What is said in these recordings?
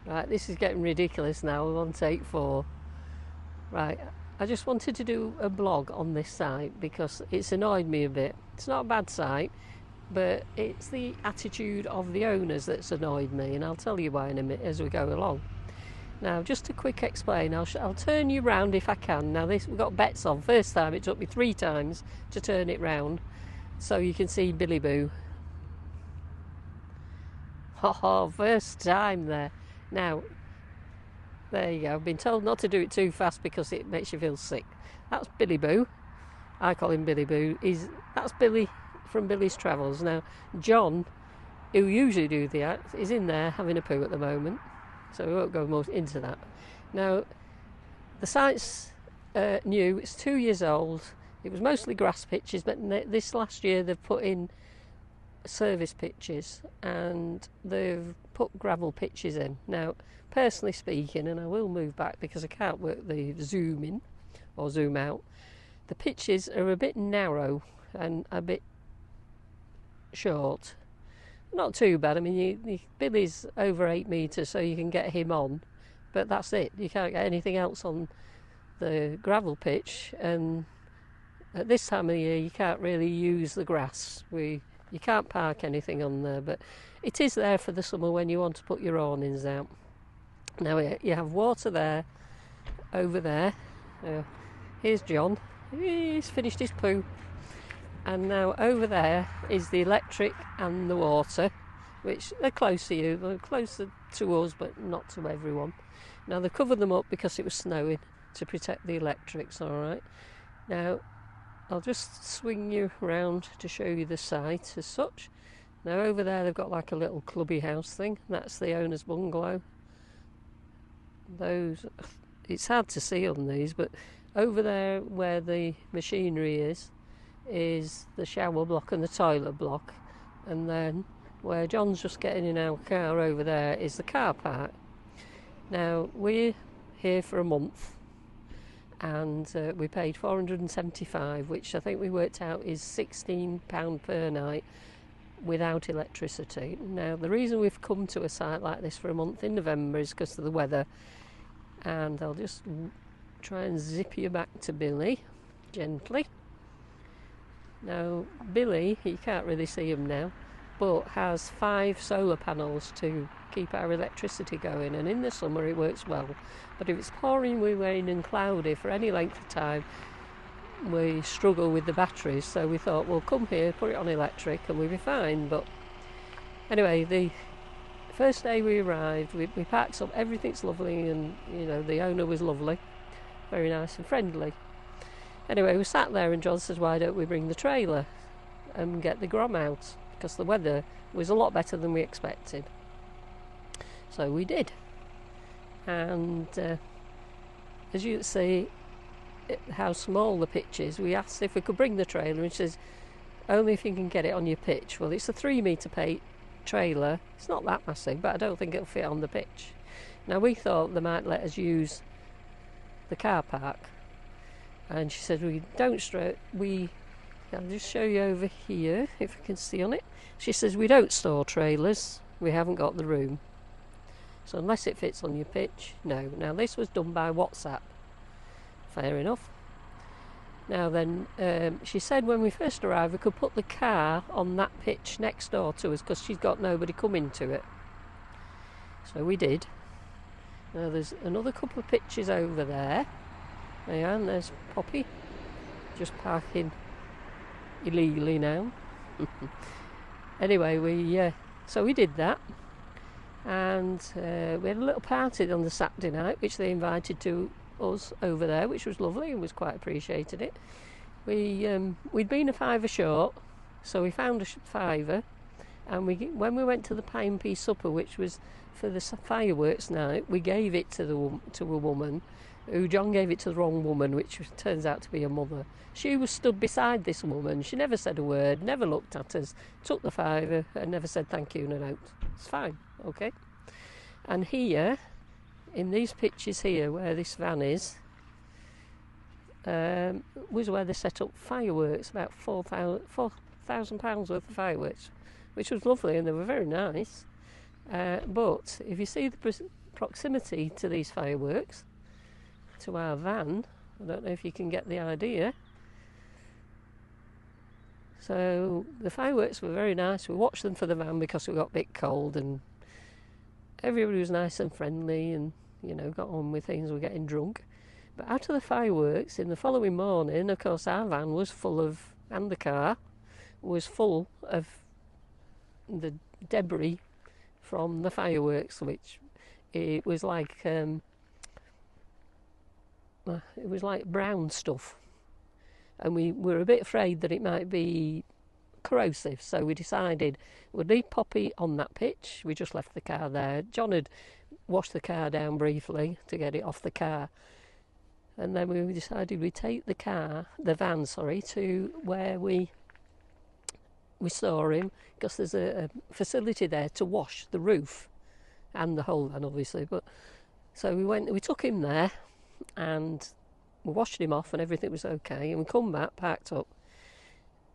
Right, this is getting ridiculous now. We're on take 4. Right, I just wanted to do a blog on this site because it's annoyed me a bit. It's not a bad site, but it's the attitude of the owners that's annoyed me, and I'll tell you why in a minute as we go along. Now, just a quick explain. I'll turn you round if I can. Now, this we've got bets on. First time it took me 3 times to turn it round, so you can see Billy Boo. Oh, first time there. Now, there you go. I've been told not to do it too fast because it makes you feel sick. That's Billy Boo. I call him Billy Boo. That's Billy from Billy's Travels. Now, John, who usually do the act, is in there having a poo at the moment, so we won't go more into that. Now, the site's new. It's 2 years old. It was mostly grass pitches, but this last year they've put in service pitches and they've put gravel pitches in. Now, personally speaking, and I will move back because I can't work the zoom in or zoom out, the pitches are a bit narrow and a bit short. Not too bad. I mean, Billy's over 8 metres, so you can get him on, but that's it. You can't get anything else on the gravel pitch, and at this time of the year you can't really use the grass. You can't park anything on there, but it is there for the summer when you want to put your awnings out. Now, you have water there, over there. Here's John. He's finished his poo. And now over there is the electric and the water, which are close to you. They're closer to us, but not to everyone. Now, they covered them up because it was snowing to protect the electrics, all right? Now, I'll just swing you around to show you the site as such. Now, over there they've got like a little clubby house thing. That's the owner's bungalow. It's hard to see on these, but over there where the machinery is the shower block and the toilet block, and then where John's just getting in our car over there is the car park. Now, we're here for a month, and we paid $475, which I think we worked out is £16 per night without electricity. Now, the reason we've come to a site like this for a month in November is because of the weather, and I'll just try and zip you back to Billy gently. Now, Billy, you can't really see him now, but has 5 solar panels to keep our electricity going, and in the summer it works well, but if it's pouring with rain and cloudy for any length of time, we struggle with the batteries. So we thought, well, come here, put it on electric and we'll be fine. But anyway, the first day we arrived, we packed up, everything's lovely, and the owner was lovely, very nice and friendly. Anyway, we sat there and John says, why don't we bring the trailer and get the grom out, because the weather was a lot better than we expected. So we did, and as you can see how small the pitch is, we asked if we could bring the trailer, and she says only if you can get it on your pitch. Well, it's a 3 metre trailer. It's not that massive, but I don't think it'll fit on the pitch. Now, we thought they might let us use the car park, and she said I'll just show you over here if you can see on it. She says we don't store trailers, we haven't got the room, so unless it fits on your pitch, no. Now, this was done by WhatsApp. Fair enough. Now then, she said when we first arrived we could put the car on that pitch next door to us because she's got nobody coming to it. So we did. Now there's another couple of pitches over there. And there's Poppy, just parking illegally now. Anyway, so we did that, and we had a little party on the Saturday night, which they invited to us over there, which was lovely and was quite appreciated it. We'd been a £5 short, so we found a £5, and when we went to the pie and pea supper, which was for the fireworks night, we gave it to a woman who John gave it to the wrong woman, which turns out to be a mother. She was stood beside this woman. She never said a word, never looked at us, took the £5 and never said thank you in a note. It's fine, okay. And here, in these pictures here where this van is, was where they set up fireworks, about £4,000 worth of fireworks, which was lovely and they were very nice. But if you see the proximity to these fireworks, to our van. I don't know if you can get the idea. So the fireworks were very nice. We watched them for the van because we got a bit cold, and everybody was nice and friendly and, you know, got on with things. We're getting drunk. But after the fireworks, in the following morning, of course, our van was full of, and the car was full of the debris from the fireworks, which it was like brown stuff. And we were a bit afraid that it might be corrosive, so we decided we'd leave Poppy on that pitch. We just left the car there. John had washed the car down briefly to get it off the car, and then we decided we'd take the van, to where we saw him, because there's a facility there to wash the roof and the whole van, obviously. But so we took him there, and we washed him off and everything was okay, and we come back, parked up,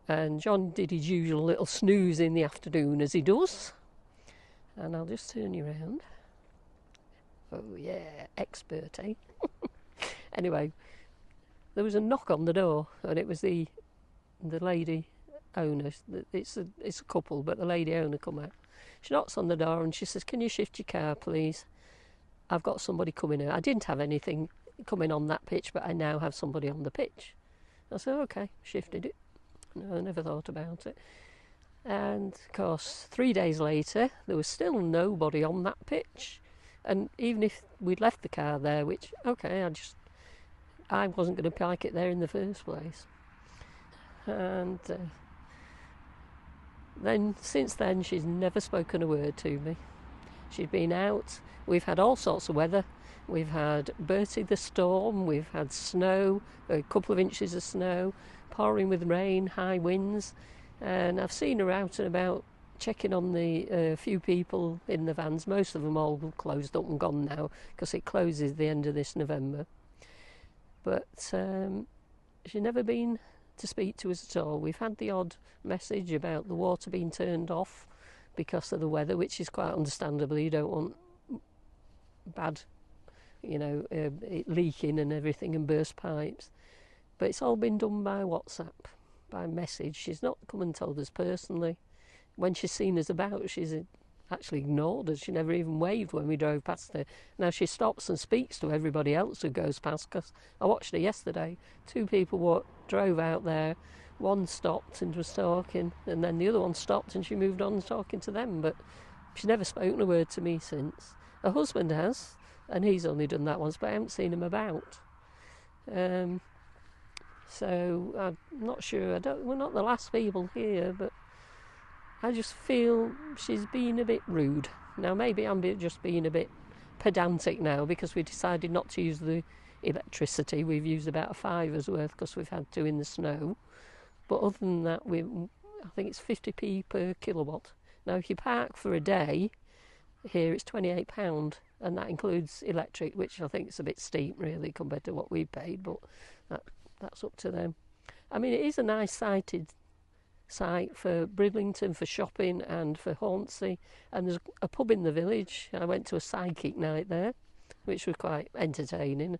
and John did his usual little snooze in the afternoon, as he does. And I'll just turn you around. Oh yeah, expert, eh? Anyway, there was a knock on the door, and it was the lady owner. It's a couple, but the lady owner come out. She knocks on the door and she says, "Can you shift your car, please? I've got somebody coming in." I didn't have anything coming on that pitch, but I now have somebody on the pitch. I said, okay, shifted it. No, I never thought about it. And of course, 3 days later, there was still nobody on that pitch. And even if we'd left the car there, which, okay, I wasn't going to park it there in the first place. And then, since then, she's never spoken a word to me. She's been out. We've had all sorts of weather. We've had Bertie the storm, we've had snow, a couple of inches of snow, pouring with rain, high winds, and I've seen her out and about checking on the few people in the vans. Most of them all closed up and gone now, because it closes the end of this November. But she's never been to speak to us at all. We've had the odd message about the water being turned off because of the weather, which is quite understandable. You don't want bad, it leaking and everything and burst pipes. But it's all been done by WhatsApp, by message. She's not come and told us personally. When she's seen us about, she's actually ignored us. She never even waved when we drove past her. Now she stops and speaks to everybody else who goes past, because I watched her yesterday. 2 people drove out there. One stopped and was talking, and then the other one stopped and she moved on talking to them. But she's never spoken a word to me since. Her husband has, and he's only done that once, but I haven't seen him about. So I'm not sure. We're not the last people here, but I just feel she's been a bit rude. Now maybe I'm just being a bit pedantic now, because we decided not to use the electricity. We've used about a $5's worth because we've had to in the snow. But other than that, I think it's 50p per kilowatt. Now if you park for a day, here it's £28, and that includes electric, which I think is a bit steep really compared to what we paid, but that's up to them. I mean, it is a nice site for Bridlington, for shopping and for Hornsey, and there's a pub in the village. I went to a psychic night there, which was quite entertaining,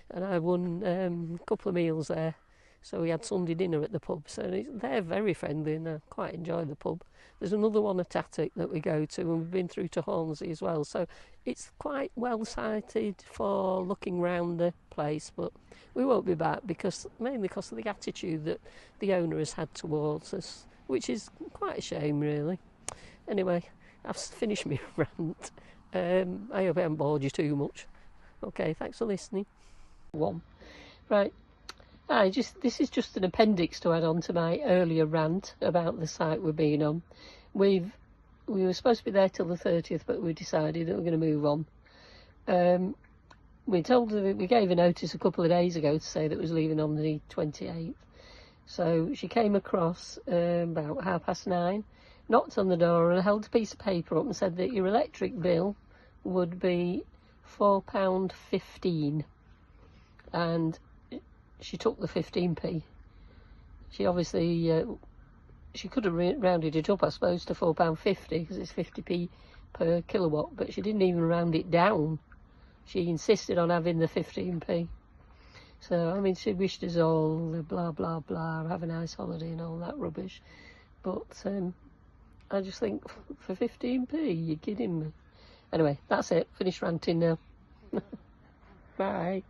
and I won a couple of meals there. So we had Sunday dinner at the pub. So they're very friendly, and I quite enjoy the pub. There's another one at Attic that we go to, and we've been through to Hornsey as well. So it's quite well sited for looking round the place, but we won't be back mainly because of the attitude that the owner has had towards us, which is quite a shame really. Anyway, I've finished my rant. I hope I haven't bored you too much. Okay, thanks for listening. Right. This is just an appendix to add on to my earlier rant about the site we've been on. We were supposed to be there till the 30th, but we decided that we're going to move on. We gave a notice a couple of days ago to say that it was leaving on the 28th. So she came across about 9:30, knocked on the door and held a piece of paper up and said that your electric bill would be £4.15. And she took the 15p. She obviously, she could have rounded it up, I suppose, to £4.50, because it's 50p per kilowatt, but she didn't even round it down. she insisted on having the 15p. So, I mean, she wished us all the blah, blah, blah, have a nice holiday and all that rubbish. But I just think, for 15p, you're kidding me. Anyway, that's it. Finished ranting now. Bye.